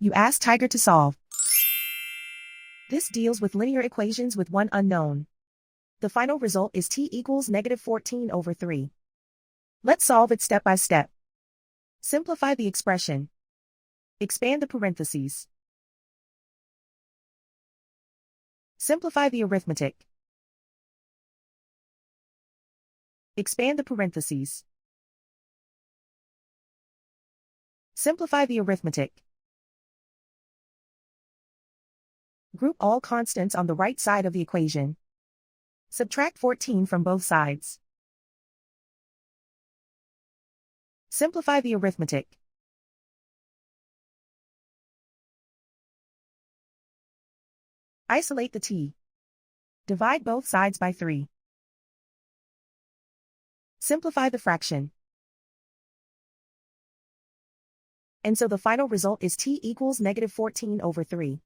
You ask Tiger to solve. This deals with linear equations with one unknown. The final result is t equals -14/3. Let's solve it step by step. Simplify the expression. Expand the parentheses. Simplify the arithmetic. Expand the parentheses. Simplify the arithmetic. Group all constants on the right side of the equation. Subtract 14 from both sides. Simplify the arithmetic. Isolate the t. Divide both sides by 3. Simplify the fraction. And so the final result is t equals -14/3.